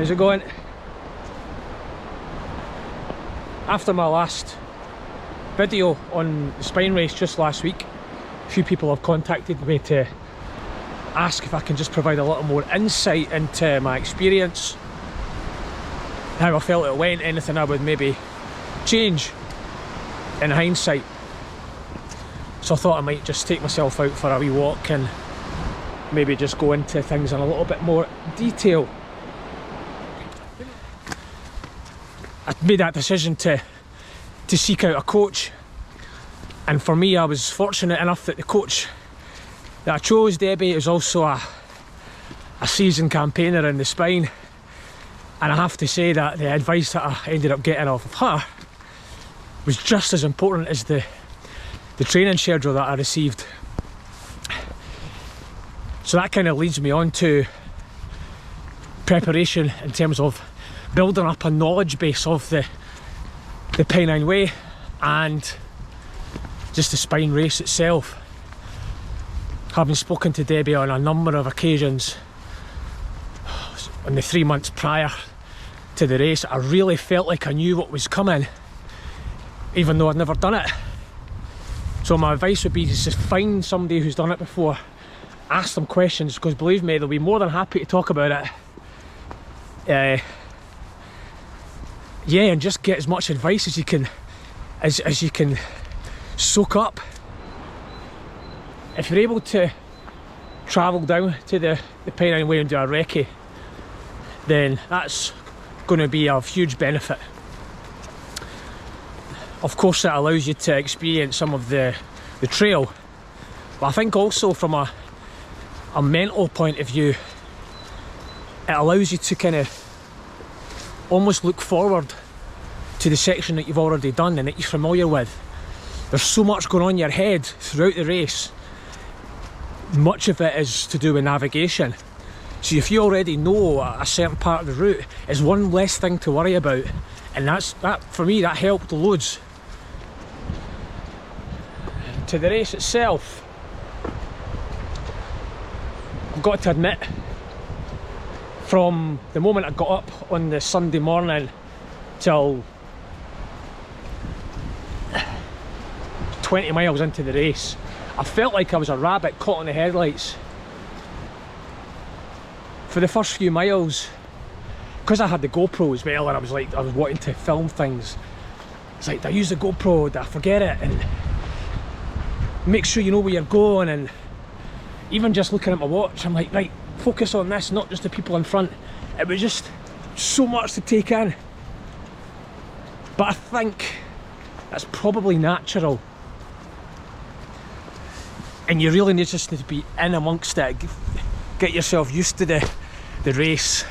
How's it going? After my last video on the spine race just last week, a few people have contacted me to ask if I can just provide a little more insight into my experience, how I felt it went, anything I would maybe change in hindsight. So I thought I might just take myself out for a wee walk and maybe just go into things in a little bit more detail. I made that decision to seek out a coach, and for me I was fortunate enough that the coach that I chose, Debbie, is also a seasoned campaigner in the spine, and I have to say that the advice that I ended up getting off of her was just as important as the training schedule that I received. So that kind of leads me on to preparation in terms of building up a knowledge base of the Pennine Way and just the spine race itself. Having spoken to Debbie on a number of occasions in the 3 months prior to the race, I really felt like I knew what was coming, even though I'd never done it. So my advice would be to just find somebody who's done it before, ask them questions, because believe me, they'll be more than happy to talk about it. Yeah, and just get as much advice as you can, as you can soak up. If you're able to travel down to the Pennine Way and do a recce, then that's going to be of huge benefit. Of course, that allows you to experience some of the trail, but I think also from a mental point of view, it allows you to kind of almost look forward to the section that you've already done and that you're familiar with. There's so much going on in your head throughout the race. Much of it is to do with navigation. So if you already know a certain part of the route, it's one less thing to worry about, and that for me, that helped loads. To the race itself, I've got to admit, from the moment I got up on the Sunday morning till 20 miles into the race, I felt like I was a rabbit caught in the headlights. For the first few miles, because I had the GoPro as well, and I was wanting to film things. It's like, do I use the GoPro? Do I forget it? And make sure you know where you're going. And even just looking at my watch, I'm like, right, focus on this, not just the people in front. It was just so much to take in. But I think that's probably natural, and you really need just to be in amongst it, get yourself used to the race,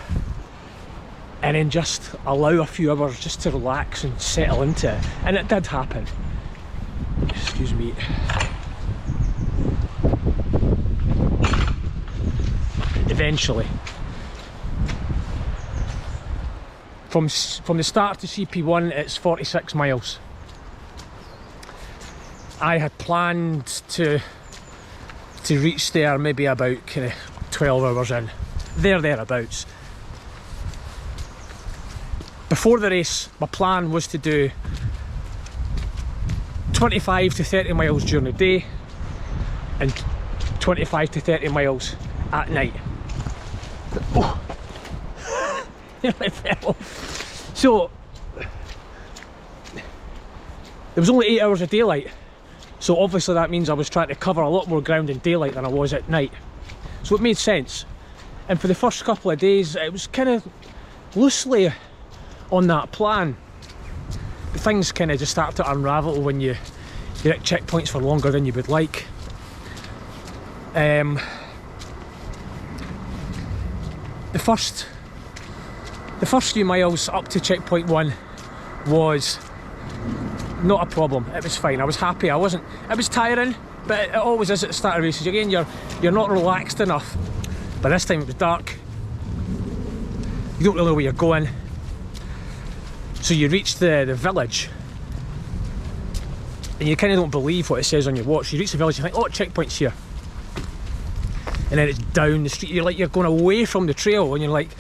and then just allow a few hours just to relax and settle into it. And it did happen. Excuse me. Eventually. From the start to CP1, it's 46 miles. I had planned to reach there maybe about kind of 12 hours in, thereabouts. Before the race, my plan was to do 25 to 30 miles during the day and 25 to 30 miles at night. Oh. Nearly fell. So there was only 8 hours of daylight, so obviously that means I was trying to cover a lot more ground in daylight than I was at night, so it made sense. And for the first couple of days it was kind of loosely on that plan, but things kind of just start to unravel when you're at checkpoints for longer than you would like. The first few miles up to checkpoint 1 was not a problem. It was fine. I was happy. It was tiring, but it always is at the start of races. Again, you're not relaxed enough. But this time it was dark. You don't really know where you're going. So you reach the village, and you kind of don't believe what it says on your watch. You reach the village, you think, oh, checkpoint's here. And then it's down the street. You're going away from the trail, and you're like,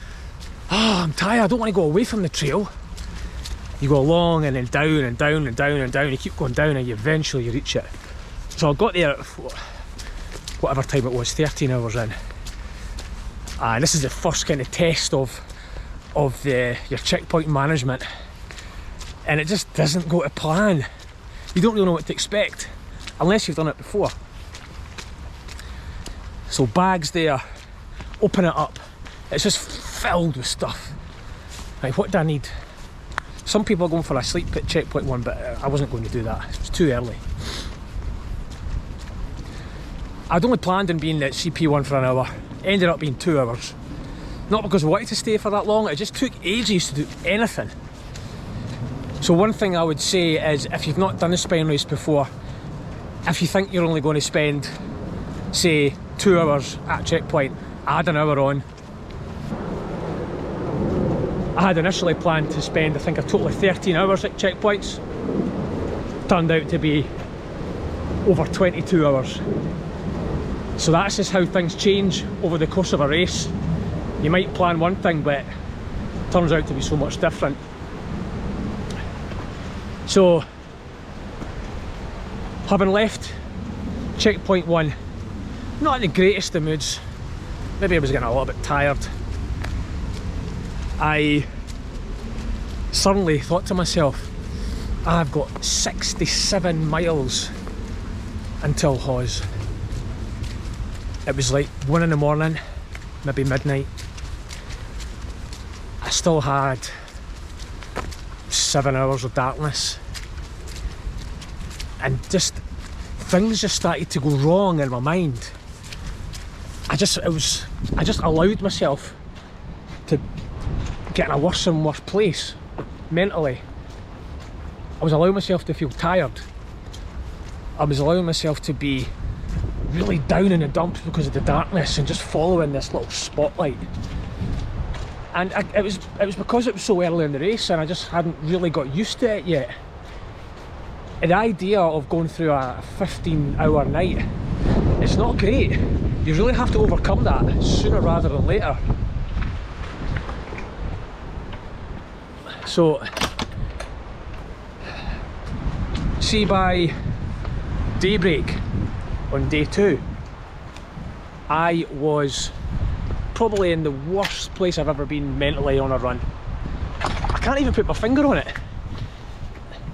oh, I'm tired, I don't want to go away from the trail. You go along and then down and down and down and down, you keep going down and eventually you reach it. So I got there at whatever time it was, 13 hours in. And this is the first kind of test of your checkpoint management. And it just doesn't go to plan. You don't really know what to expect unless you've done it before. So bags there, open it up. It's just filled with stuff. Like, what do I need? Some people are going for a sleep at checkpoint 1, but I wasn't going to do that. It was too early. I'd only planned on being at CP1 for an hour. Ended up being 2 hours. Not because I wanted to stay for that long, it just took ages to do anything. So one thing I would say is, if you've not done a spine race before, if you think you're only going to spend, say, 2 hours at checkpoint, add an hour on. I had initially planned to spend, I think, a total of 13 hours at checkpoints. Turned out to be over 22 hours. So that's just how things change over the course of a race. You might plan one thing, but it turns out to be so much different. So, having left checkpoint 1, not in the greatest of moods, maybe I was getting a little bit tired, I suddenly thought to myself, I've got 67 miles until Hawes. It was like 1 in the morning, maybe midnight. I still had 7 hours of darkness, and just things just started to go wrong in my mind. I just allowed myself to get in a worse and worse place mentally. I was allowing myself to feel tired. I was allowing myself to be really down in the dumps because of the darkness and just following this little spotlight. And it was because it was so early in the race and I just hadn't really got used to it yet. And the idea of going through a 15-hour night is not great. You really have to overcome that sooner rather than later. So, see, by daybreak on day 2, I was probably in the worst place I've ever been mentally on a run. I can't even put my finger on it.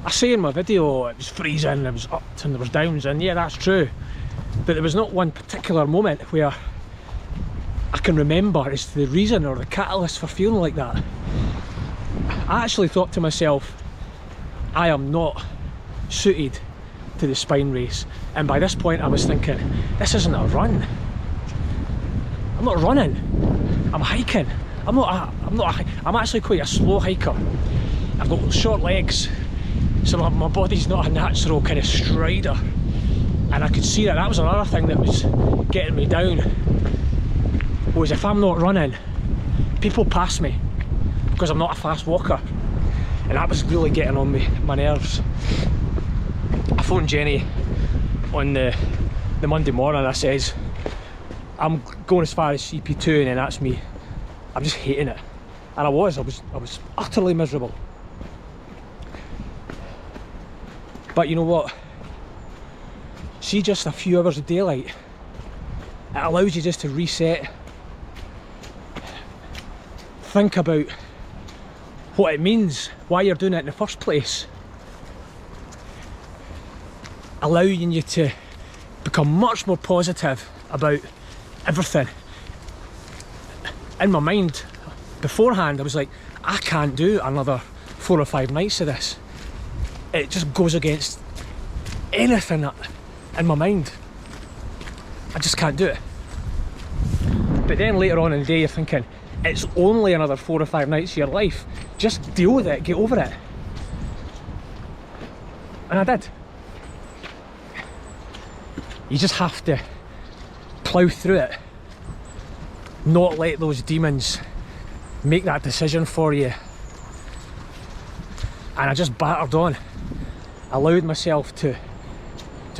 I say in my video it was freezing, it was ups and there was downs, and yeah, that's true. But there was not one particular moment where I can remember as to the reason or the catalyst for feeling like that. I actually thought to myself, I am not suited to the spine race. And by this point I was thinking, this isn't a run. I'm not running, I'm hiking. I'm actually quite a slow hiker. I've got short legs, so my body's not a natural kind of strider. And I could see that was another thing that was getting me down, was if I'm not running, people pass me because I'm not a fast walker. And that was really getting on me, my nerves. I phoned Jenny on the Monday morning. I says, I'm going as far as CP2, and then that's me. I'm just hating it. And I was utterly miserable. But you know what? See, just a few hours of daylight, it allows you just to reset. Think about what it means, why you're doing it in the first place. Allowing you to become much more positive about everything. In my mind, beforehand, I was like, I can't do another 4 or 5 nights of this. It just goes against anything in my mind. I just can't do it. But then later on in the day, you're thinking, it's only another 4 or 5 nights of your life. Just deal with it, get over it. And I did. You just have to plough through it. Not let those demons make that decision for you. And I just battered on. Allowed myself to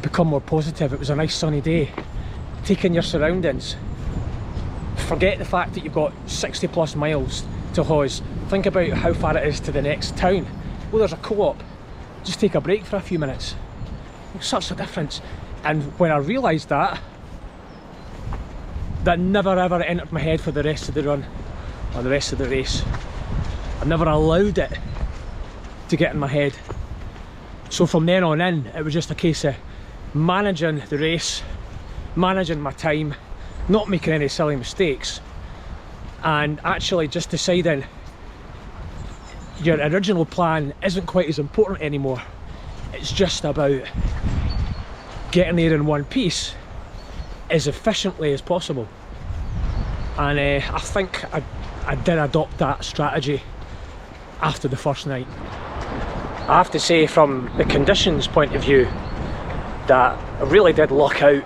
become more positive. It was a nice sunny day. Take in your surroundings. Forget the fact that you've got 60 plus miles to Hawes, think about how far it is to the next town. Well, there's a co-op, just take a break for a few minutes. Makes such a difference. And when I realised that never ever entered my head for the rest of the run, or the rest of the race. I never allowed it to get in my head. So from then on in, it was just a case of managing the race, managing my time, not making any silly mistakes, and actually just deciding your original plan isn't quite as important anymore. It's just about getting there in one piece as efficiently as possible. And I think I did adopt that strategy after the first night. I have to say, from the conditions point of view, that I really did luck out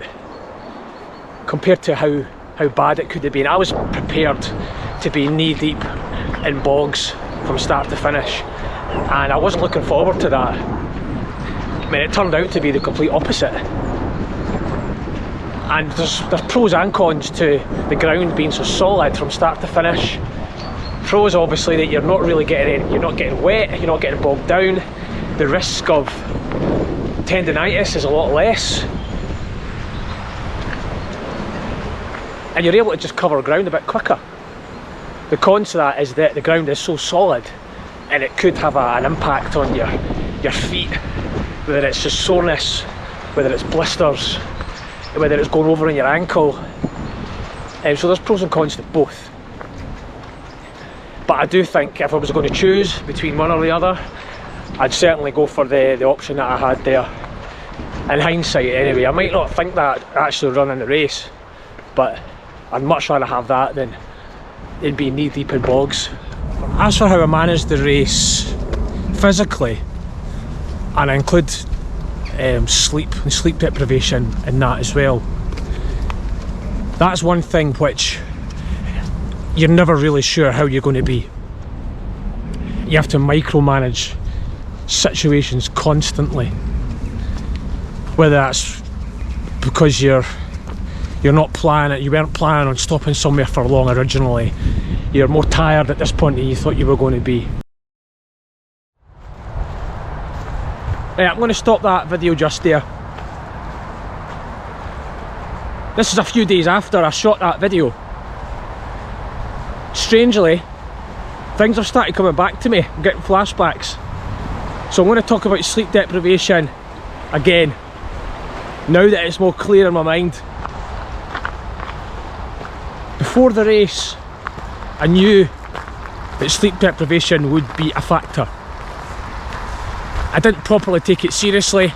compared to how bad it could have been. I was prepared to be knee deep in bogs from start to finish, and I wasn't looking forward to that. I mean, it turned out to be the complete opposite. And there's pros and cons to the ground being so solid from start to finish. Pros, obviously, that you're not really getting, you're not getting wet, you're not getting bogged down. The risk of tendinitis is a lot less, and you're able to just cover ground a bit quicker. The cons to that is that the ground is so solid, and it could have an impact on your feet, whether it's just soreness, whether it's blisters, whether it's going over on your ankle. So there's pros and cons to both. But I do think if I was going to choose between one or the other, I'd certainly go for the option that I had there. In hindsight anyway, I might not think that actually running the race, but I'd much rather have that than be knee deep in bogs. As for how I managed the race physically, and I include sleep and sleep deprivation in that as well, that's one thing which you're never really sure how you're going to be. You have to micromanage situations constantly, whether that's because you weren't planning on stopping somewhere for long originally, you're more tired at this point than you thought you were going to be. Right, I'm going to stop that video just there. This is a few days after I shot that video. Strangely, things have started coming back to me. I'm getting flashbacks. So I'm going to talk about sleep deprivation again, now that it's more clear in my mind. Before the race, I knew that sleep deprivation would be a factor. I didn't properly take it seriously.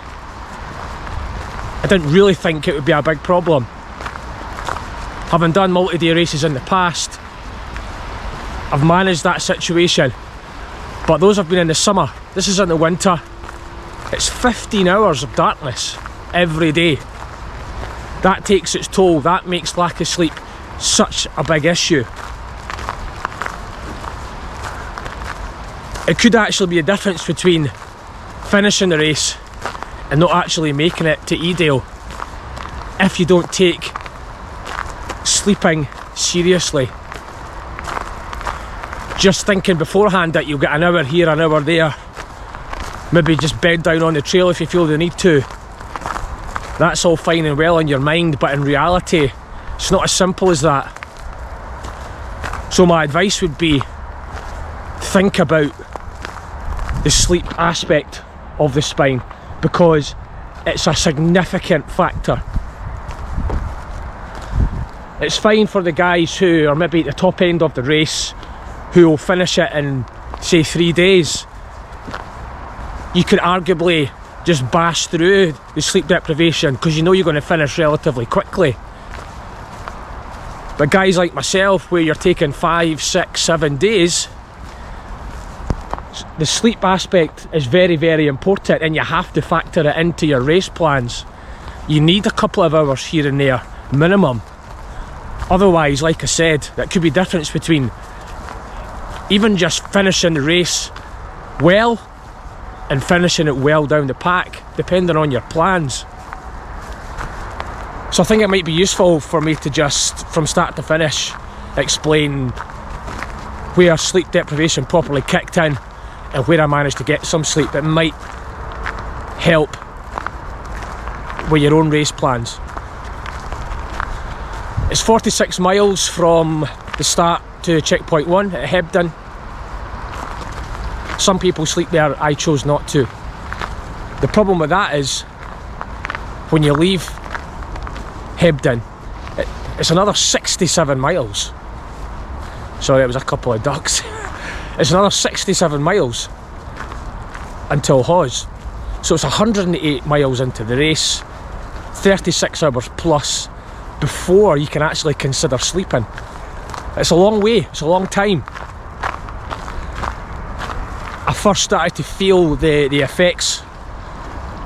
I didn't really think it would be a big problem. Having done multi-day races in the past, I've managed that situation, but those have been in the summer. This is in the winter. It's 15 hours of darkness every day. That takes its toll. That makes lack of sleep such a big issue. It could actually be a difference between finishing the race and not actually making it to Edale if you don't take sleeping seriously. Just thinking beforehand that you'll get an hour here, an hour there, maybe just bed down on the trail if you feel the need to. That's all fine and well in your mind, but in reality it's not as simple as that. So my advice would be, think about the sleep aspect of the spine, because it's a significant factor. It's fine for the guys who are maybe at the top end of the race, who will finish it in, say, 3 days. You could arguably just bash through the sleep deprivation because you know you're going to finish relatively quickly. But guys like myself, where you're taking 5, 6, 7 days, the sleep aspect is very, very important, and you have to factor it into your race plans. You need a couple of hours here and there, minimum. Otherwise, like I said, that could be the difference between even just finishing the race well and finishing it well down the pack, depending on your plans. So I think it might be useful for me to just, from start to finish, explain where sleep deprivation properly kicked in and where I managed to get some sleep. It might help with your own race plans. It's 46 miles from the start to checkpoint 1 at Hebden. Some people sleep there, I chose not to. The problem with that is when you leave Hebden, it's another 67 miles. Sorry, it was a couple of ducks. It's another 67 miles until Hawes. So it's 108 miles into the race, 36 hours plus before you can actually consider sleeping. It's a long way, it's a long time. I first started to feel the effects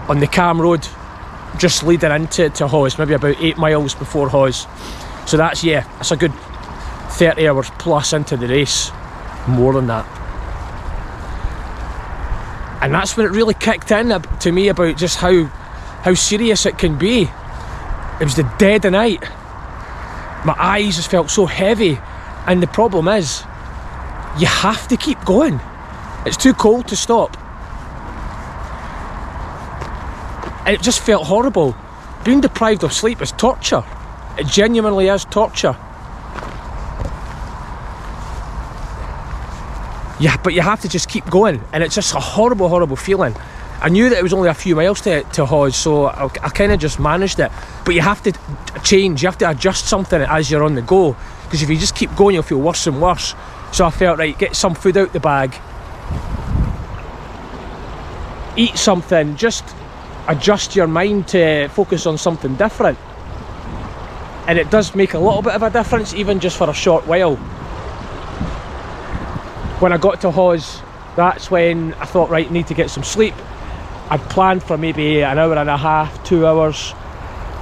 on the Cam Road just leading into Hawes, maybe about 8 miles before Hawes. So that's a good 30 hours plus into the race, more than that. And that's when it really kicked in to me about just how serious it can be. It was the dead of night. My eyes just felt so heavy, and the problem is, you have to keep going. It's too cold to stop. And it just felt horrible. Being deprived of sleep is torture. It genuinely is torture. Yeah, but you have to just keep going, and it's just a horrible, horrible feeling. I knew that it was only a few miles to Hawes, so I kind of just managed it. But you have to change, you have to adjust something as you're on the go, because if you just keep going, you'll feel worse and worse. So I felt, right, get some food out the bag, eat something, just adjust your mind to focus on something different. And it does make a little bit of a difference, even just for a short while. When I got to Hawes, that's when I thought, right, need to get some sleep. I'd planned for maybe an hour and a half, 2 hours.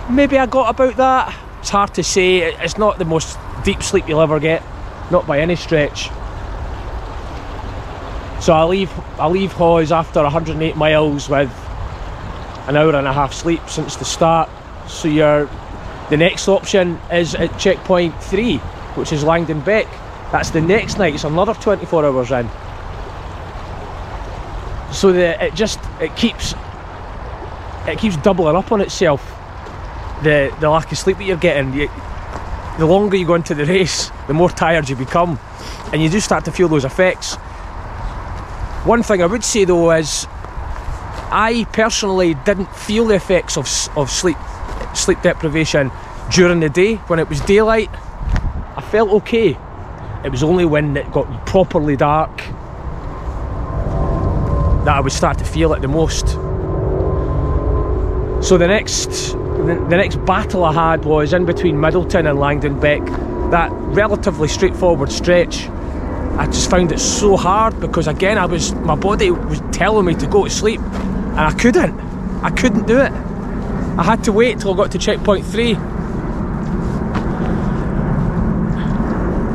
Maybe I got about that. It's hard to say. It's not the most deep sleep you'll ever get, not by any stretch. So I leave Hawes after 108 miles with an hour and a half sleep since the start. So the next option is at checkpoint 3, which is Langdon Beck. That's the next night. It's another 24 hours in. So it keeps doubling up on itself. The lack of sleep that you're getting. The longer you go into the race, the more tired you become, and you do start to feel those effects. One thing I would say though is, I personally didn't feel the effects of sleep deprivation during the day. When it was daylight, I felt okay. It was only when it got properly dark that I would start to feel it the most. So the next battle I had was in between Middleton and Langdon Beck. That relatively straightforward stretch, I just found it so hard, because again my body was telling me to go to sleep, and I couldn't do it. I had to wait till I got to checkpoint 3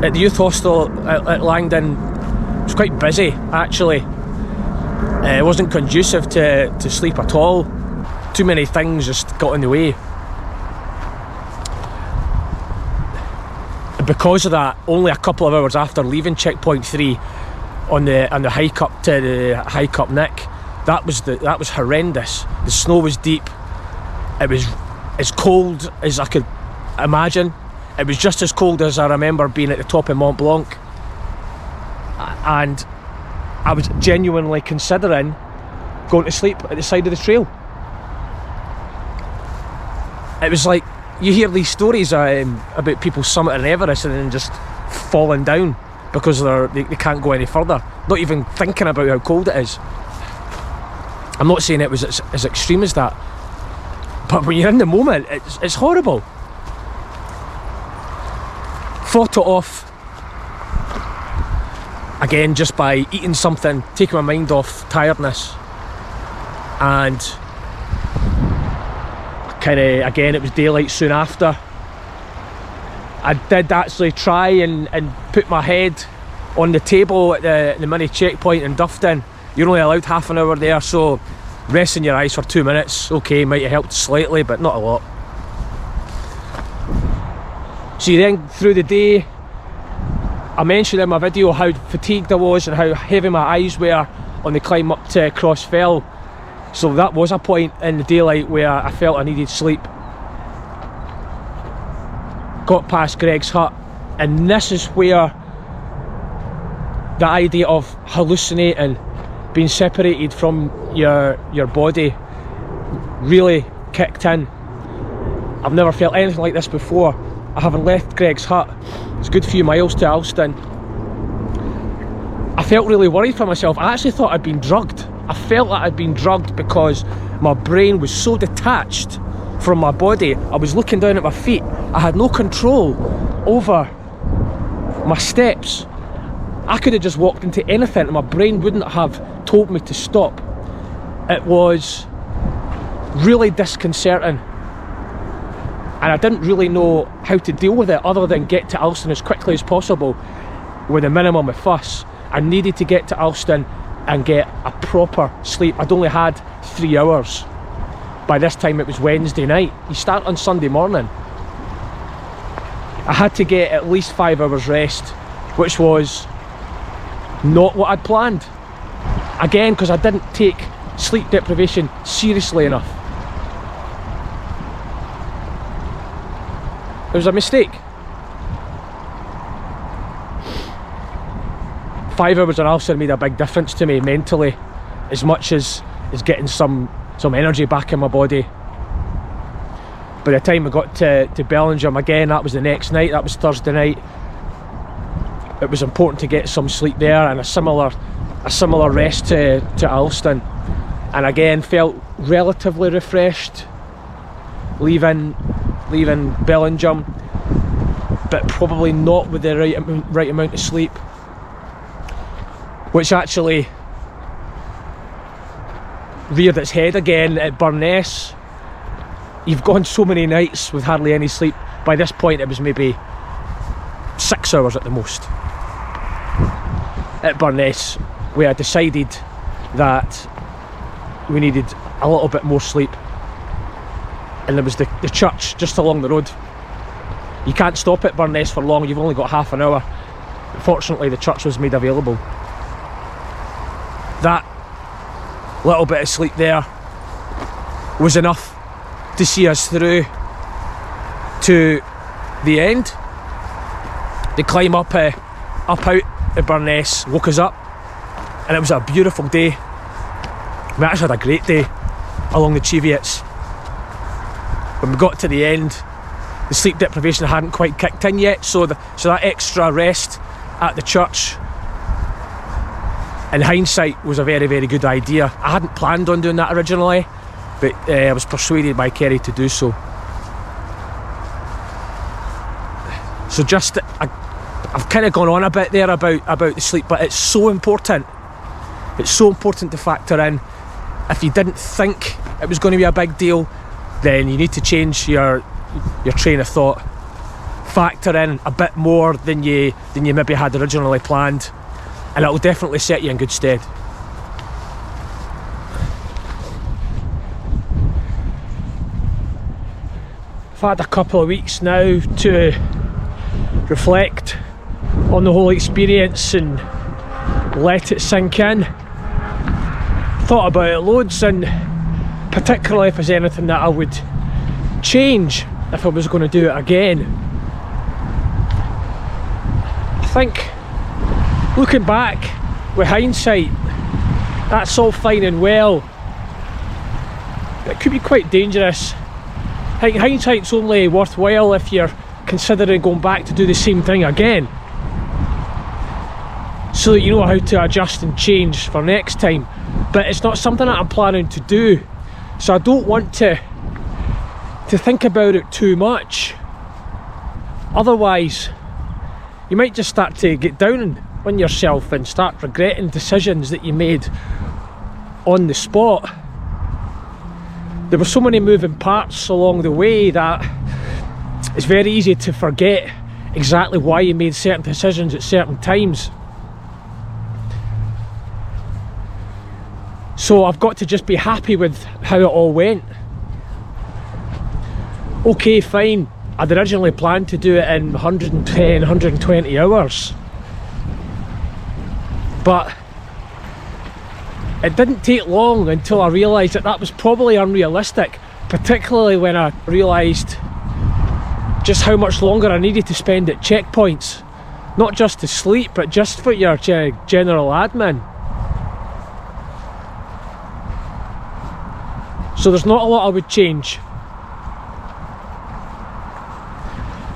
at the youth hostel at Langdon. It was quite busy actually. It wasn't conducive to sleep at all. Too many things just got in the way. And because of that, only a couple of hours after leaving checkpoint 3 on the hike up to the hike up Nick, that was horrendous. The snow was deep. It was as cold as I could imagine. It was just as cold as I remember being at the top of Mont Blanc. And I was genuinely considering going to sleep at the side of the trail. It was like, you hear these stories about people summiting Everest and then just falling down because they can't go any further, not even thinking about how cold it is. I'm not saying it was as extreme as that, but when you're in the moment, it's horrible. Fought it off again just by eating something, taking my mind off tiredness, and again it was daylight soon after. I did actually try and put my head on the table at the mini checkpoint in Dufton. You're only allowed half an hour there, so resting your eyes for 2 minutes, okay, might have helped slightly, but not a lot. So then through the day, I mentioned in my video how fatigued I was and how heavy my eyes were on the climb up to Crossfell. So that was a point in the daylight where I felt I needed sleep. Got past Greg's hut, and this is where the idea of hallucinating, being separated from your body, really kicked in. I've never felt anything like this before. I haven't left Greg's hut. It's a good few miles to Alston. I felt really worried for myself. I actually thought I'd been drugged. I felt like I'd been drugged because my brain was so detached from my body. I was looking down at my feet. I had no control over my steps. I could have just walked into anything and my brain wouldn't have told me to stop. It was really disconcerting, and I didn't really know how to deal with it other than get to Alston as quickly as possible with a minimum of fuss. I needed to get to Alston and get a proper sleep. I'd only had 3 hours. By this time it was Wednesday night. You start on Sunday morning. I had to get at least 5 hours rest, which was not what I'd planned. Again, because I didn't take sleep deprivation seriously enough. It was a mistake. 5 hours in Alston made a big difference to me mentally, as much as getting some energy back in my body. By the time I got to Bellingham, again, that was the next night, that was Thursday night. It was important to get some sleep there, and a similar rest to Alston. And again, felt relatively refreshed leaving Bellingham, but probably not with the right amount of sleep, which actually reared its head again at Burness. You've gone so many nights with hardly any sleep. By this point it was maybe 6 hours at the most. At Burness, we had decided that we needed a little bit more sleep, and there was the church just along the road. You can't stop at Burness for long, you've only got half an hour. But fortunately the church was made available. That little bit of sleep there was enough to see us through to the end. The climb up out at Burness woke us up, and it was a beautiful day. We actually had a great day along the Cheviots. When we got to the end, the sleep deprivation hadn't quite kicked in yet, so that extra rest at the church, in hindsight, was a very, very good idea. I hadn't planned on doing that originally, but I was persuaded by Kerry to do so. So I've kind of gone on a bit there about the sleep, but it's so important. It's so important to factor in. If you didn't think it was going to be a big deal, then you need to change your train of thought. Factor in a bit more than you maybe had originally planned, and it'll definitely set you in good stead. I've had a couple of weeks now to reflect on the whole experience and let it sink in. Thought about it loads, and particularly if there's anything that I would change if I was going to do it again. I think, looking back with hindsight, that's all fine and well. It could be quite dangerous. I think hindsight's only worthwhile if you're considering going back to do the same thing again, so that you know how to adjust and change for next time. But it's not something that I'm planning to do, so I don't want to think about it too much. Otherwise you might just start to get down on yourself and start regretting decisions that you made on the spot. There were so many moving parts along the way that it's very easy to forget exactly why you made certain decisions at certain times. So I've got to just be happy with how it all went. Okay, fine, I'd originally planned to do it in 110, 120 hours. But it didn't take long until I realised that that was probably unrealistic, particularly when I realised just how much longer I needed to spend at checkpoints, not just to sleep but just for your general admin. So there's not a lot I would change.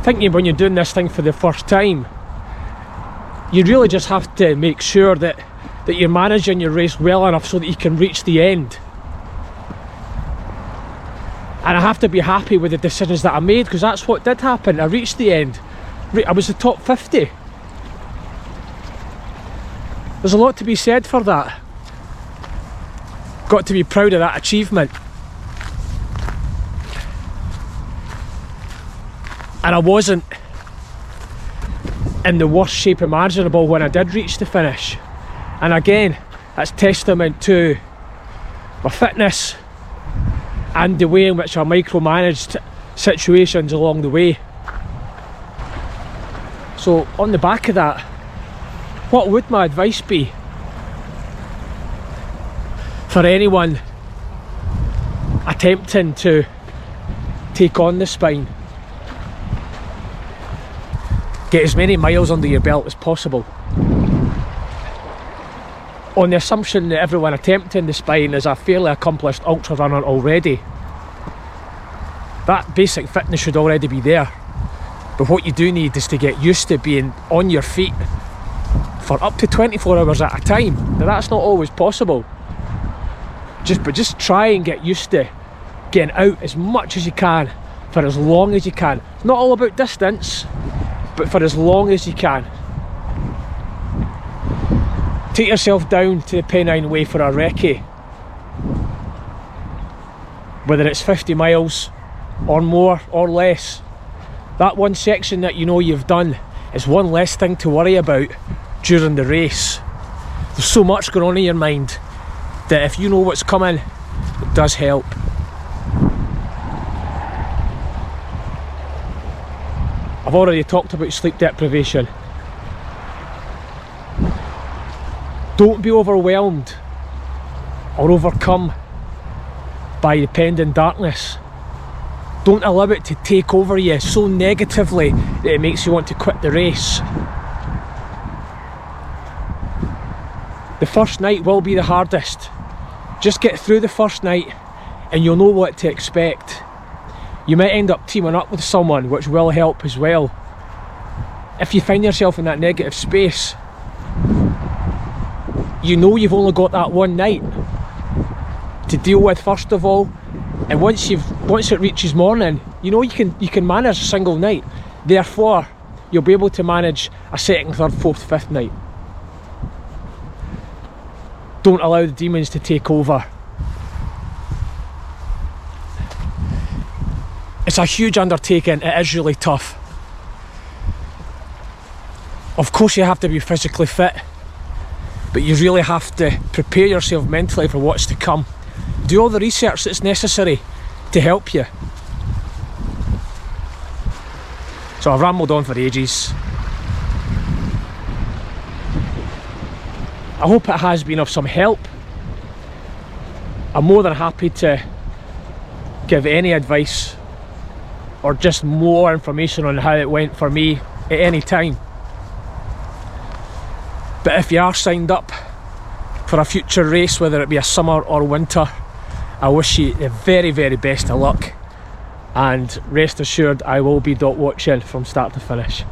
Thinking when you're doing this thing for the first time, you really just have to make sure that you're managing your race well enough so that you can reach the end. And I have to be happy with the decisions that I made, because that's what did happen. I reached the end. I was the top 50. There's a lot to be said for that. Got to be proud of that achievement. And I wasn't in the worst shape imaginable when I did reach the finish. And again, that's testament to my fitness and the way in which I micromanaged situations along the way. So on the back of that, what would my advice be for anyone attempting to take on the spine? Get as many miles under your belt as possible. On the assumption that everyone attempting the spine is a fairly accomplished ultra runner already. That basic fitness should already be there. But what you do need is to get used to being on your feet for up to 24 hours at a time. Now that's not always possible. But just try and get used to getting out as much as you can for as long as you can. It's not all about distance, but for as long as you can. Take yourself down to the Pennine Way for a recce. Whether it's 50 miles or more or less. That one section that you know you've done is one less thing to worry about during the race. There's so much going on in your mind that if you know what's coming, it does help. I've already talked about sleep deprivation. Don't be overwhelmed or overcome by the pending darkness. Don't allow it to take over you so negatively that it makes you want to quit the race. The first night will be the hardest. Just get through the first night and you'll know what to expect. You might end up teaming up with someone, which will help as well. If you find yourself in that negative space, you know you've only got that one night to deal with first of all, and once it reaches morning, you know you can manage a single night. Therefore, you'll be able to manage a second, third, fourth, fifth night. Don't allow the demons to take over. It's a huge undertaking, it is really tough. Of course you have to be physically fit, but you really have to prepare yourself mentally for what's to come. Do all the research that's necessary to help you. So I've rambled on for ages. I hope it has been of some help. I'm more than happy to give any advice or just more information on how it went for me at any time. But if you are signed up for a future race, whether it be a summer or winter, I wish you the very, very best of luck, and rest assured I will be dot watching from start to finish.